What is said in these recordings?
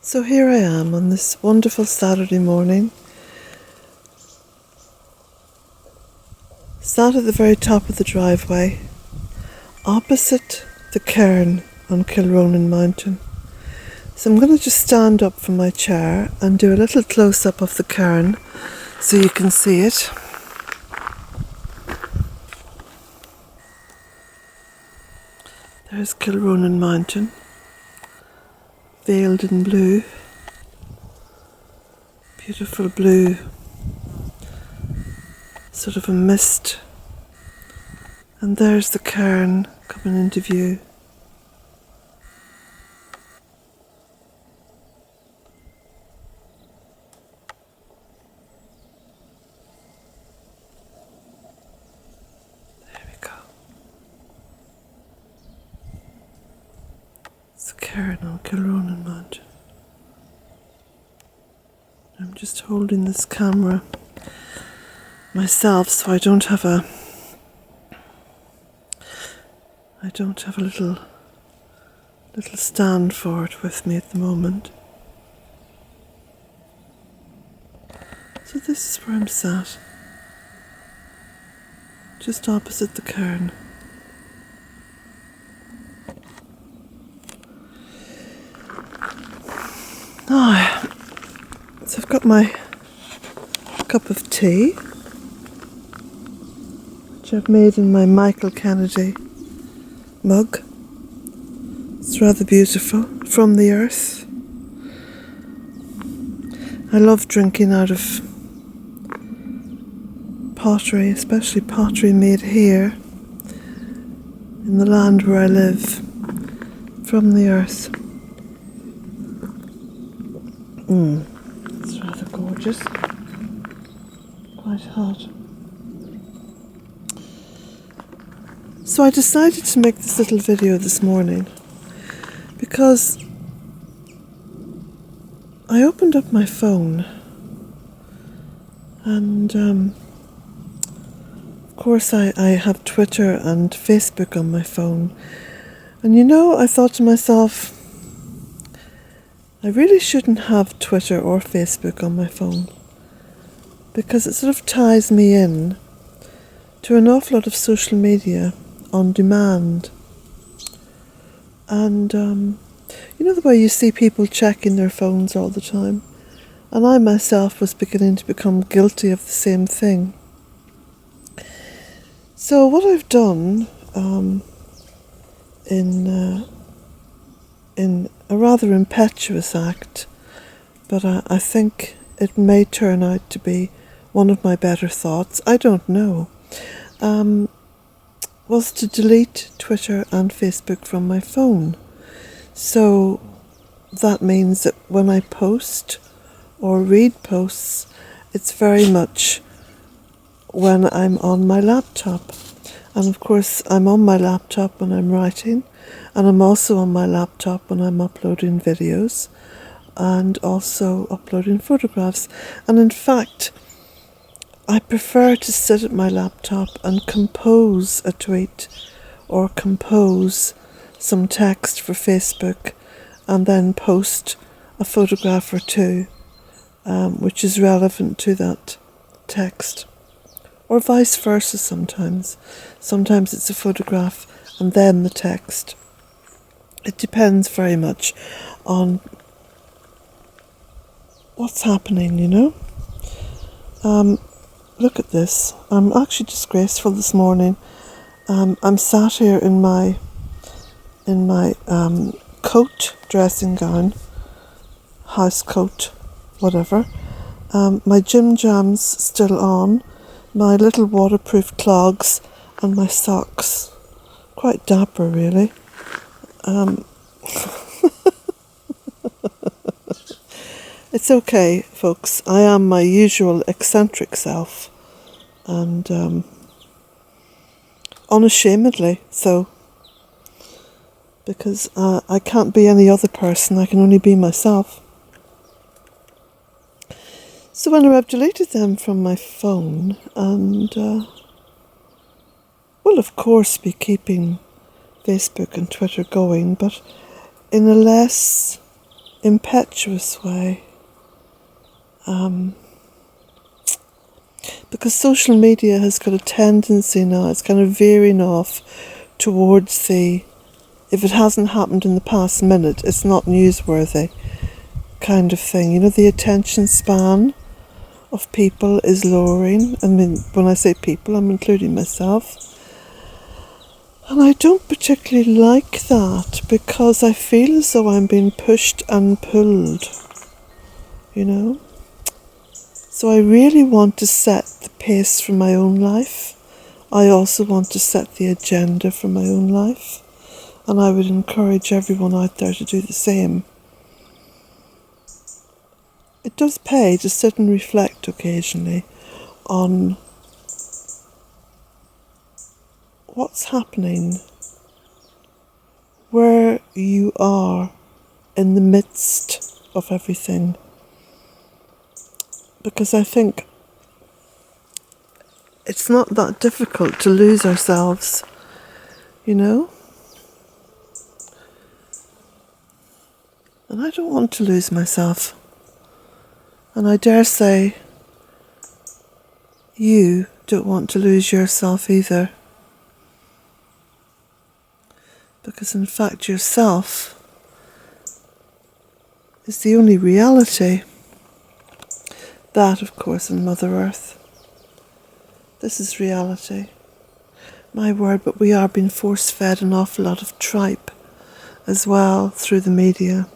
So here I am on this wonderful Saturday morning, sat at the very top of the driveway, opposite the cairn on Kilronan Mountain. So I'm going to just stand up from my chair and do a little close-up of the cairn so you can see it. There's Kilronan Mountain, veiled in blue. Beautiful blue, sort of a mist. And there's the cairn coming into view. There we go. It's the cairn on Kilronan Mountain. I'm just holding this camera myself, so I don't have a little stand for it with me at the moment. So this is where I'm sat, just opposite the cairn. Now, so I've got my cup of tea, which I've made in my Michael Kennedy mug. It's rather beautiful, from the earth. I love drinking out of pottery, especially pottery made here in the land where I live, from the earth. It's rather gorgeous, quite hot. So I decided to make this little video this morning because I opened up my phone and of course I have Twitter and Facebook on my phone, and I thought to myself, I really shouldn't have Twitter or Facebook on my phone because it sort of ties me in to an awful lot of social media on demand. And the way you see people checking their phones all the time, and I myself was beginning to become guilty of the same thing. So what I've done in a rather impetuous act, but I think it may turn out to be one of my better thoughts, I don't know, was to delete Twitter and Facebook from my phone. So that means that when I post or read posts, it's very much when I'm on my laptop. And of course I'm on my laptop when I'm writing, and I'm also on my laptop when I'm uploading videos and also uploading photographs. And in fact, I prefer to sit at my laptop and compose a tweet or compose some text for Facebook and then post a photograph or two which is relevant to that text. Or vice versa sometimes. Sometimes it's a photograph and then the text. It depends very much on what's happening, Look at this. I'm actually disgraceful this morning. I'm sat here in my coat, dressing gown, house coat, whatever. My gym jams still on, my little waterproof clogs and my socks. Quite dapper, really. It's okay, folks. I am my usual eccentric self, and unashamedly so, because I can't be any other person. I can only be myself. So anyway, I've deleted them from my phone, and will of course be keeping Facebook and Twitter going, but in a less impetuous way. Because social media has got a tendency now, it's kind of veering off towards the, if it hasn't happened in the past minute, it's not newsworthy kind of thing. You know, the attention span of people is lowering. I mean, when I say people, I'm including myself. And I don't particularly like that, because I feel as though I'm being pushed and pulled, you know. So I really want to set the pace for my own life. I also want to set the agenda for my own life. And I would encourage everyone out there to do the same. It does pay to sit and reflect occasionally on what's happening, where you are in the midst of everything. Because I think it's not that difficult to lose ourselves, you know? And I don't want to lose myself. And I dare say you don't want to lose yourself either. Because in fact yourself is the only reality. That, of course, in Mother Earth. This is reality. My word, but we are being force-fed an awful lot of tripe as well through the media.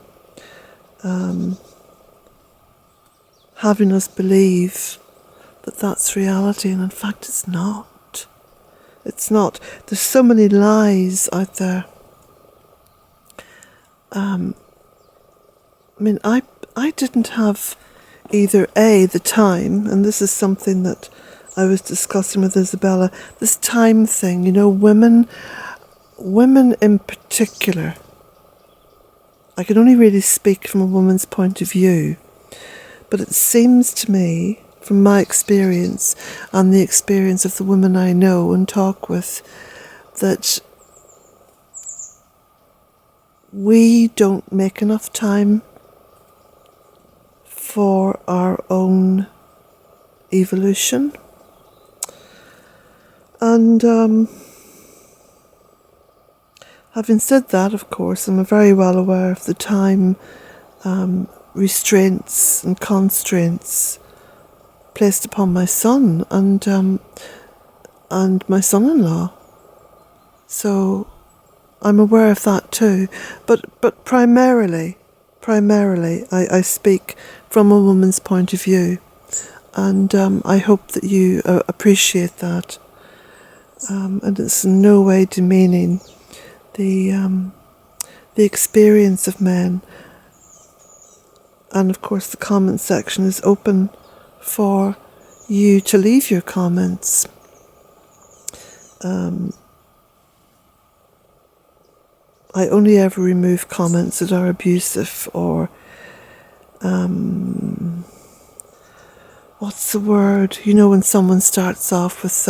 Having us believe that that's reality, and in fact it's not. It's not. There's so many lies out there. I mean, I didn't have either the time, and this is something that I was discussing with Isabella, this time thing, you know, women in particular. I can only really speak from a woman's point of view, but it seems to me, from my experience and the experience of the women I know and talk with, that we don't make enough time for our own evolution. And having said that, of course, I'm very well aware of the time restraints and constraints placed upon my son and my son-in-law. So I'm aware of that too. But primarily, I speak from a woman's point of view, and I hope that you appreciate that. And it's in no way demeaning the experience of men. And of course the comment section is open for you to leave your comments. I only ever remove comments that are abusive or what's the word? You know, when someone starts off with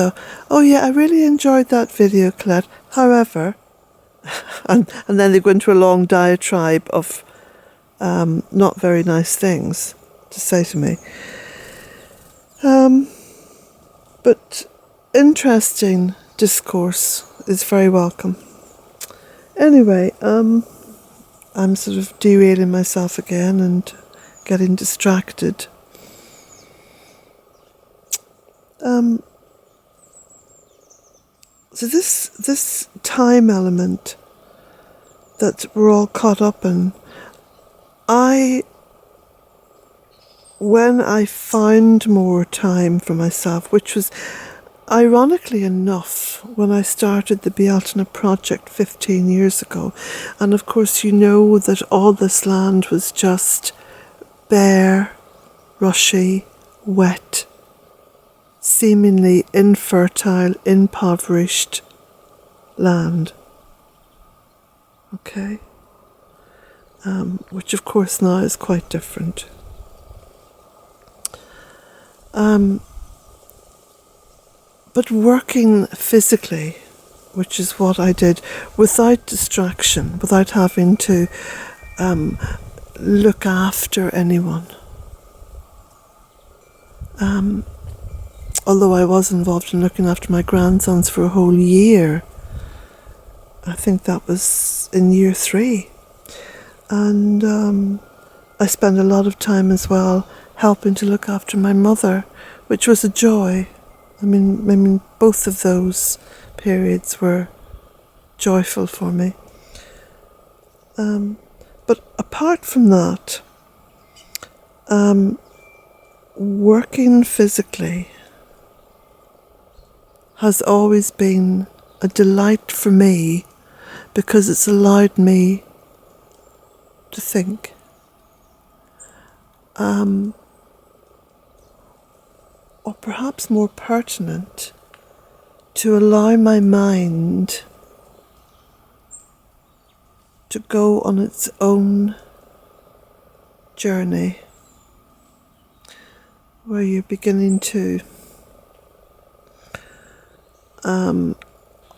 oh yeah, I really enjoyed that video, Colette. However, and then they go into a long diatribe of not very nice things to say to me. But interesting discourse is very welcome. Anyway, I'm sort of derailing myself again and getting distracted. So this time element that we're all caught up in, when I found more time for myself, which was ironically enough when I started the Bealtaine project 15 years ago, and of course you know that all this land was just bare, rushy, wet, seemingly infertile, impoverished land. Okay? Which of course now is quite different. But working physically, which is what I did, without distraction, without having to look after anyone. Although I was involved in looking after my grandsons for a whole year. I think that was in year 3. And I spent a lot of time as well helping to look after my mother, which was a joy. I mean, both of those periods were joyful for me. But apart from that, working physically has always been a delight for me because it's allowed me to think. Or perhaps more pertinent, to allow my mind to go on its own journey, where you're beginning to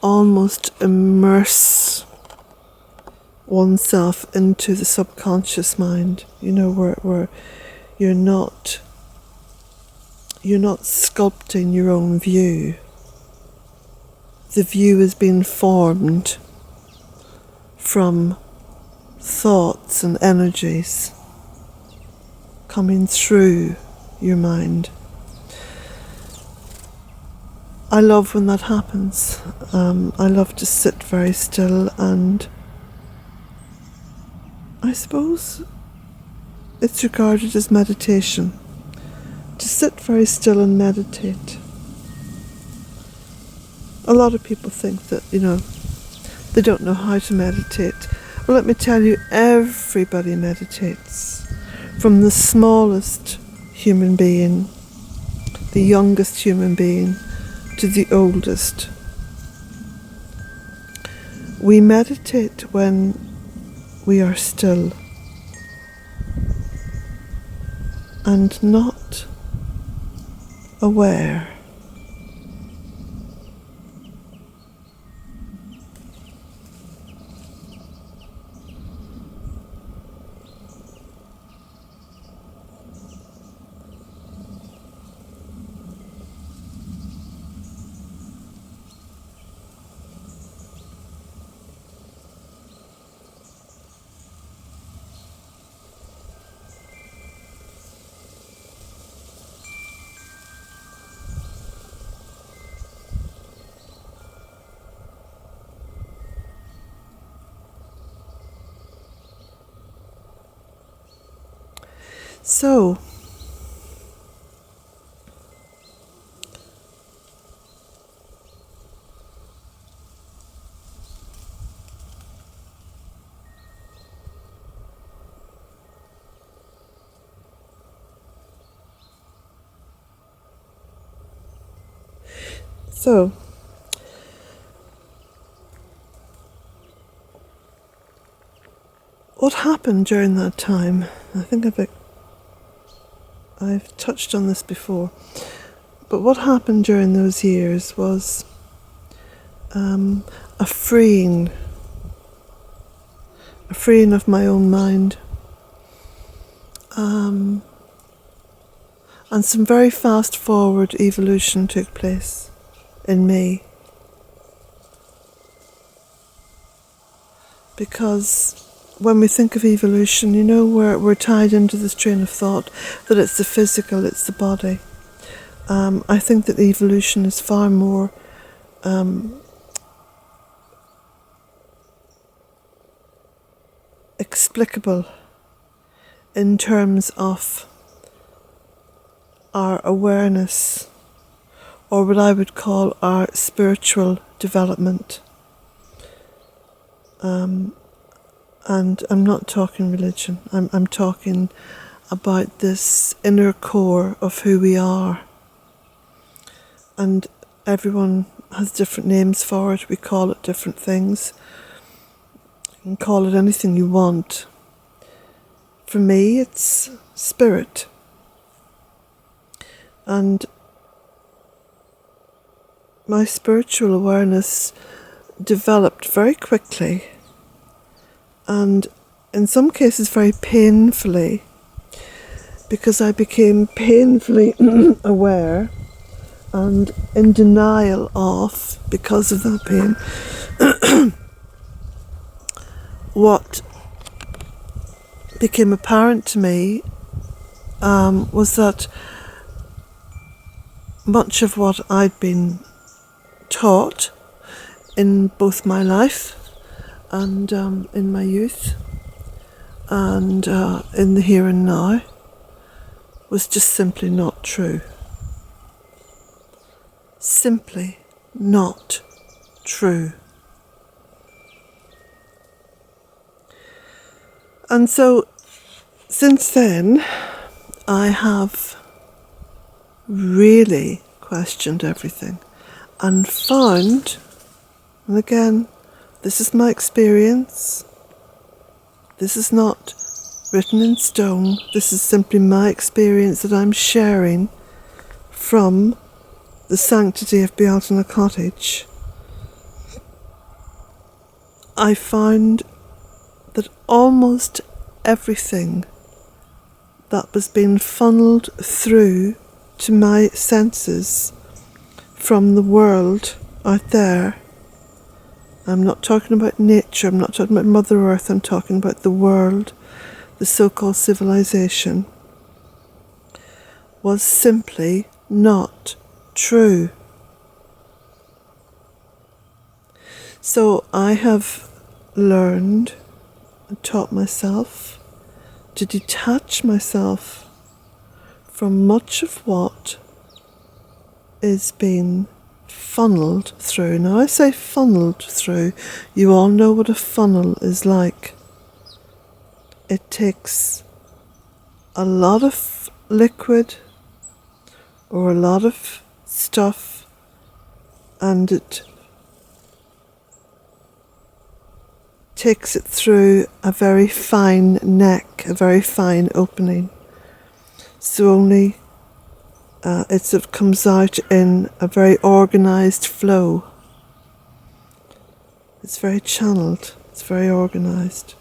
almost immerse oneself into the subconscious mind, where you're not sculpting your own view. The view is being formed from thoughts and energies coming through your mind. I love when that happens. I love to sit very still, and I suppose it's regarded as meditation. To sit very still and meditate. A lot of people think that, they don't know how to meditate. Well, let me tell you, everybody meditates. From the smallest human being, the youngest human being, to the oldest. We meditate when we are still and not aware. So, what happened during that time? I think I've touched on this before, but what happened during those years was a freeing of my own mind, and some very fast forward evolution took place in me, because when we think of evolution, we're tied into this train of thought that it's the physical, it's the body. I think that evolution is far more explicable in terms of our awareness, or what I would call our spiritual development. And I'm not talking religion, I'm talking about this inner core of who we are. And everyone has different names for it, we call it different things. You can call it anything you want. For me, it's spirit. And my spiritual awareness developed very quickly. And in some cases very painfully, because I became painfully aware and in denial of, because of that pain, what became apparent to me was that much of what I'd been taught in both my life and in my youth and in the here and now was just simply not true. Simply not true. And so since then I have really questioned everything and found, and again, this is my experience, this is not written in stone, this is simply my experience that I'm sharing from the sanctity of Bealtaine Cottage. I found that almost everything that was being funneled through to my senses from the world out there, I'm not talking about nature, I'm not talking about Mother Earth, I'm talking about the world, the so-called civilization, was simply not true. So I have learned and taught myself to detach myself from much of what is being funneled through. Now I say funneled through, you all know what a funnel is like. It takes a lot of liquid or a lot of stuff and it takes it through a very fine neck, a very fine opening. So only it sort of comes out in a very organised flow. It's very channeled, it's very organised.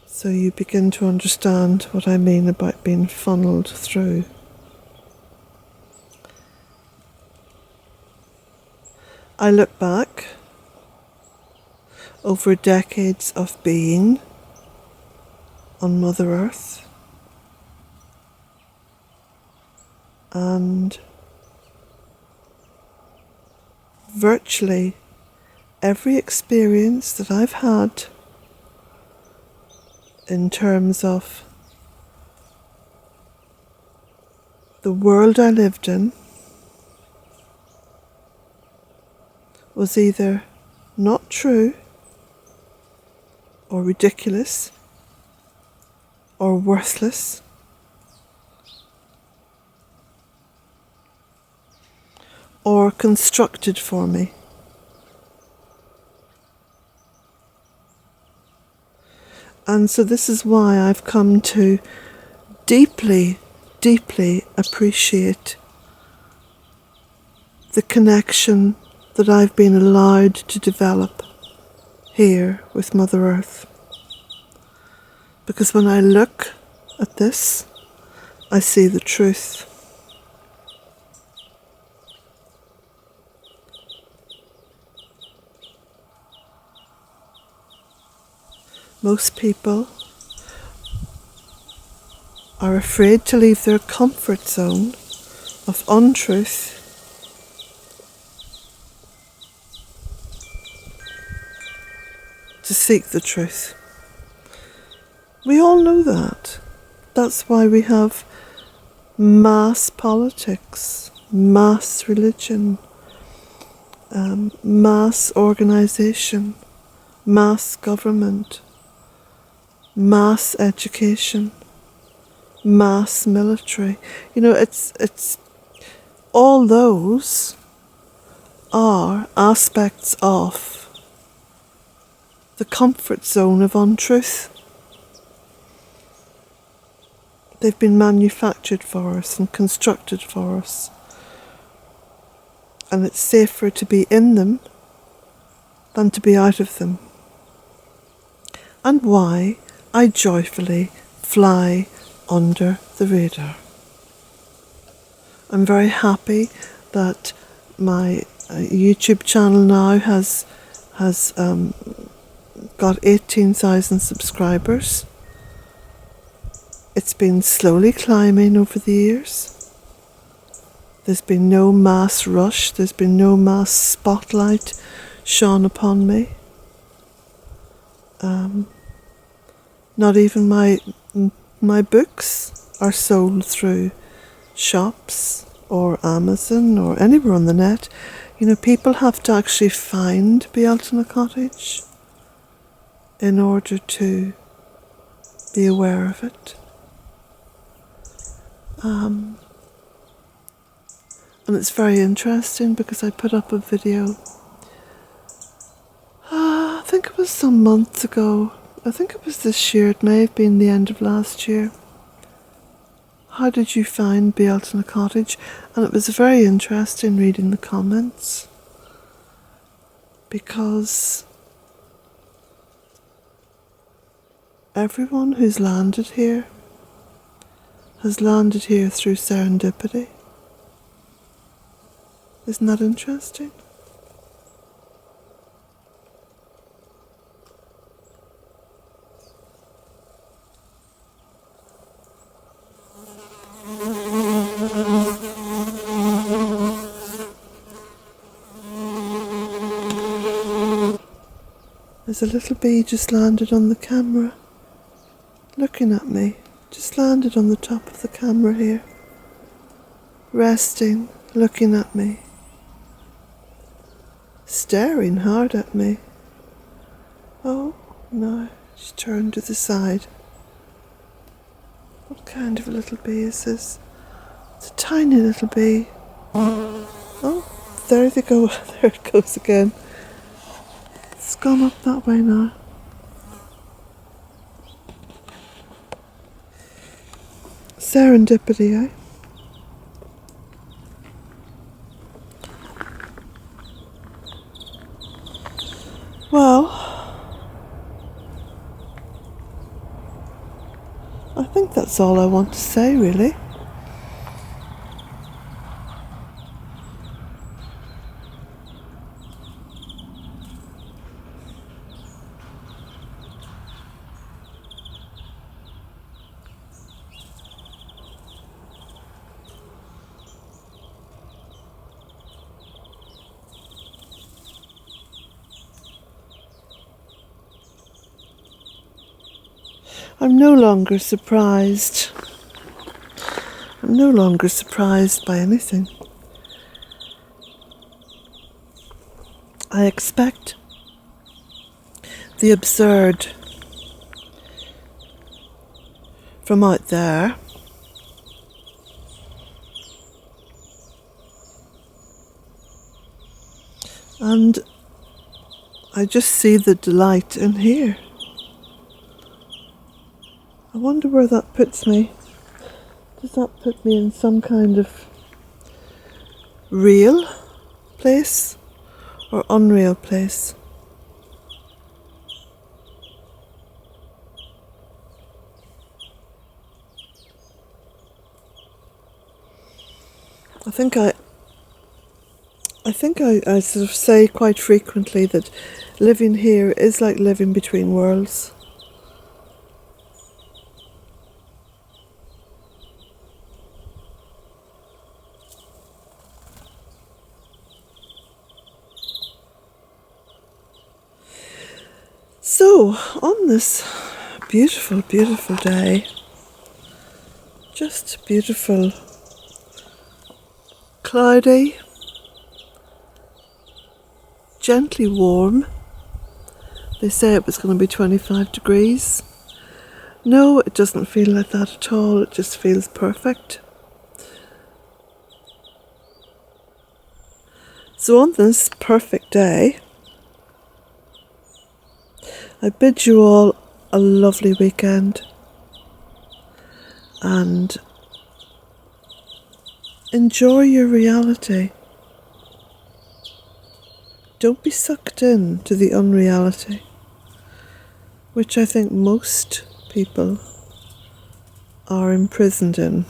So you begin to understand what I mean about being funneled through. I look back over decades of being on Mother Earth, and virtually every experience that I've had in terms of the world I lived in was either not true or ridiculous or worthless or constructed for me. And so this is why I've come to deeply, deeply appreciate the connection that I've been allowed to develop here with Mother Earth. Because when I look at this, I see the truth. Most people are afraid to leave their comfort zone of untruth to seek the truth. We all know that. That's why we have mass politics, mass religion, mass organisation, mass government, mass education, mass military. You know, it's all those are aspects of the comfort zone of untruth. They've been manufactured for us and constructed for us. And it's safer to be in them than to be out of them. and why I joyfully fly under the radar. I'm very happy that my YouTube channel now has got 18,000 subscribers. It's been slowly climbing over the years. There's been no mass rush, there's been no mass spotlight shone upon me. Not even my books are sold through shops or Amazon or anywhere on the net. You know, people have to actually find Bealtaine Cottage in order to be aware of it. And it's very interesting because I put up a video, I think it was some months ago, I think it was this year, it may have been the end of last year. How did you find Bealtaine Cottage? And it was very interesting reading the comments, because everyone who's landed here has landed here through serendipity. Isn't that interesting? There's a little bee just landed on the camera, looking at me, just landed on the top of the camera here, resting, looking at me, staring hard at me. Oh, no, she turned to the side. What kind of a little bee is this? It's a tiny little bee. Oh, there they go, there it goes again. It's gone up that way now. Serendipity, eh? Well, I think that's all I want to say, really. I'm no longer surprised. I'm no longer surprised by anything. I expect the absurd from out there. And I just see the delight in here. I wonder where that puts me. Does that put me in some kind of real place or unreal place? I think I sort of say quite frequently that living here is like living between worlds. So, on this beautiful, beautiful day, just beautiful, cloudy, gently warm. They say it was going to be 25 degrees. No, it doesn't feel like that at all. It just feels perfect. So on this perfect day, I bid you all a lovely weekend and enjoy your reality. Don't be sucked in to the unreality. which I think most people are imprisoned in.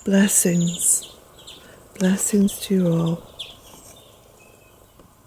Blessings. Blessings to you all.